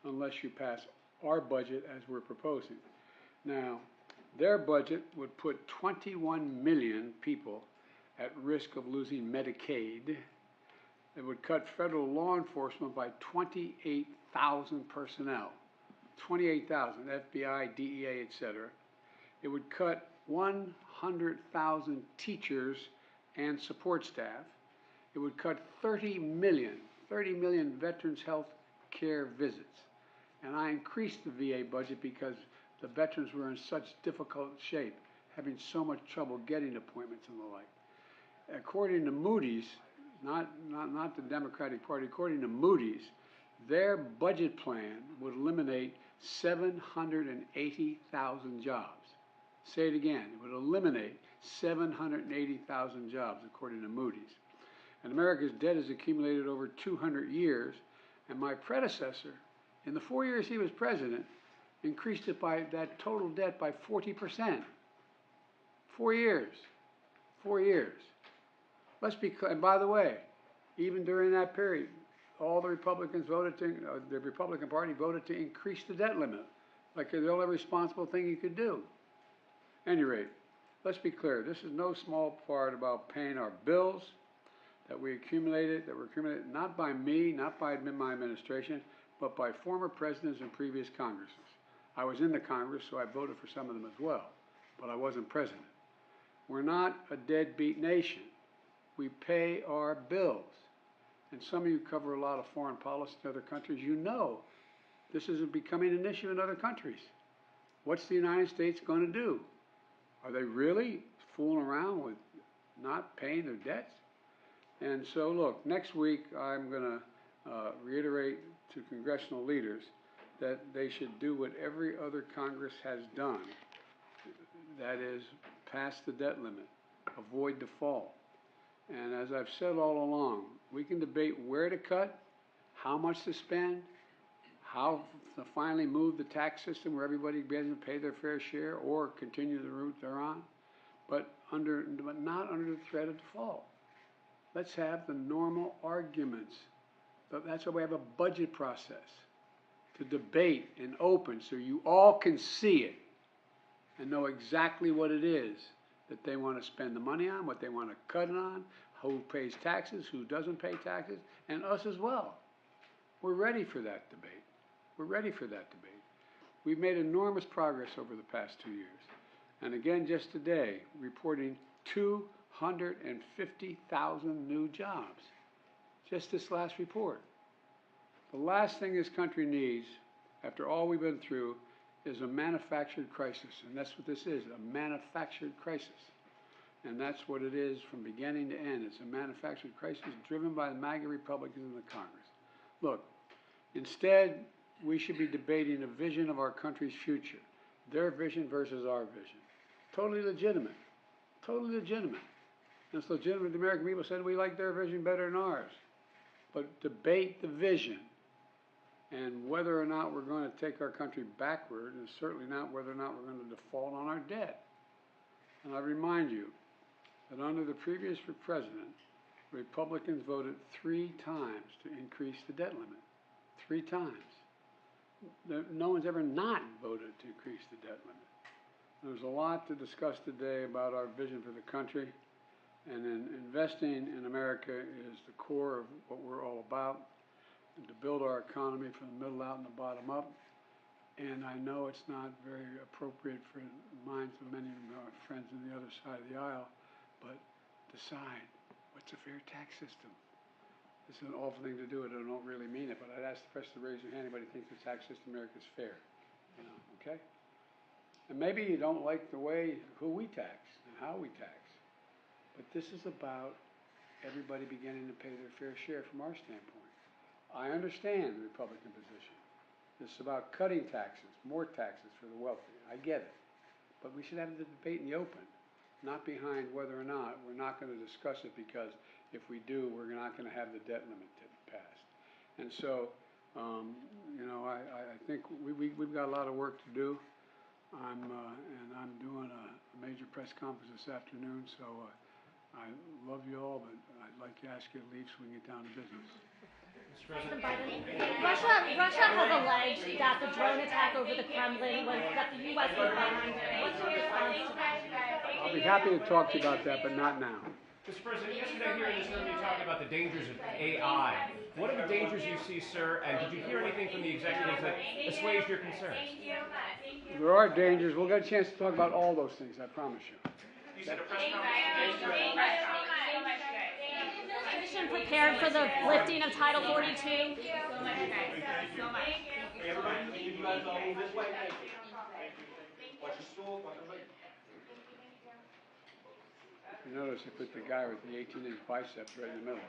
unless you pass our budget as we're proposing. Now, their budget would put 21 million people at risk of losing Medicaid. It would cut federal law enforcement by 28,000 personnel, 28,000, FBI, DEA, etc. It would cut 100,000 teachers and support staff. It would cut 30 million veterans health care visits. And I increased the VA budget because the veterans were in such difficult shape, having so much trouble getting appointments and the like. According to Moody's, not the Democratic Party, according to Moody's, their budget plan would eliminate 780,000 jobs. Say it again, it would eliminate 780,000 jobs according to Moody's. And America's debt has accumulated over 200 years, and my predecessor, in the 4 years he was president, increased it by that total debt by 40%. 4 years. 4 years. Let's be clear. And by the way, even during that period, all the Republicans voted to, the Republican Party voted to increase the debt limit, like the only responsible thing you could do. At any rate, let's be clear. This is no small part about paying our bills that were accumulated not by me, not by my administration, but by former presidents and previous Congresses. I was in the Congress, so I voted for some of them as well, but I wasn't president. We're not a deadbeat nation. We pay our bills. And some of you cover a lot of foreign policy in other countries. You know this is becoming an issue in other countries. What's the United States going to do? Are they really fooling around with not paying their debts? And so, look, next week I'm going to reiterate to congressional leaders that they should do what every other Congress has done. That is, pass the debt limit, avoid default. And as I've said all along, we can debate where to cut, how much to spend, how to finally move the tax system where everybody begins to pay their fair share or continue the route they're on, but not under the threat of default. Let's have the normal arguments. That's why we have a budget process, to debate and open so you all can see it and know exactly what it is that they want to spend the money on, what they want to cut it on, who pays taxes, who doesn't pay taxes, and us as well. We're ready for that debate. We're ready for that debate. We've made enormous progress over the past 2 years. And again, just today, reporting 250,000 new jobs. Just this last report. The last thing this country needs, after all we've been through, is a manufactured crisis. And that's what this is, a manufactured crisis. And that's what it is from beginning to end. It's a manufactured crisis driven by the MAGA Republicans in the Congress. Look, instead, we should be debating a vision of our country's future. Their vision versus our vision. Totally legitimate. Totally legitimate. And it's legitimate the American people said we like their vision better than ours. But debate the vision. And whether or not we're going to take our country backward, and certainly not whether or not we're going to default on our debt. And I remind you that under the previous president, Republicans voted 3 times to increase the debt limit. 3 times. No one's ever not voted to increase the debt limit. There's a lot to discuss today about our vision for the country, and investing in America is the core of what we're all about, and to build our economy from the middle out and the bottom up. And I know it's not very appropriate for the minds of many of our friends on the other side of the aisle, but decide what's a fair tax system. This is an awful thing to do, and I don't really mean it, but I'd ask the person to raise their hand. Anybody thinks the tax system in America is fair? You know, okay? And maybe you don't like the way who we tax and how we tax, but this is about everybody beginning to pay their fair share from our standpoint. I understand the Republican position. This is about cutting taxes, more taxes for the wealthy. I get it. But we should have the debate in the open, not behind whether or not we're not going to discuss it, because if we do, we're not going to have the debt limit passed. And so, you know, I think we've got a lot of work to do. And I'm doing a major press conference this afternoon, so I love you all, but I'd like to ask you to leave so we can get down to business. President Biden, Russia has alleged that the drone attack over the Kremlin was that the U.S. was behind it. What's your response to that? I'll be happy to talk to you about that, but not now. Mr. President, yesterday here in this room you talked about the dangers of AI. What are the dangers you see, sir, and did you hear anything from the executives that assuaged your concerns? There are dangers. We'll get a chance to talk about all those things, I promise you. You said a press conference. Administration prepared for the lifting of Title 42. Thank you so much, guys. So much. Everybody, you guys all move this way. Thank you. Watch your stool. You notice I put the guy with the 18-inch biceps right in the middle.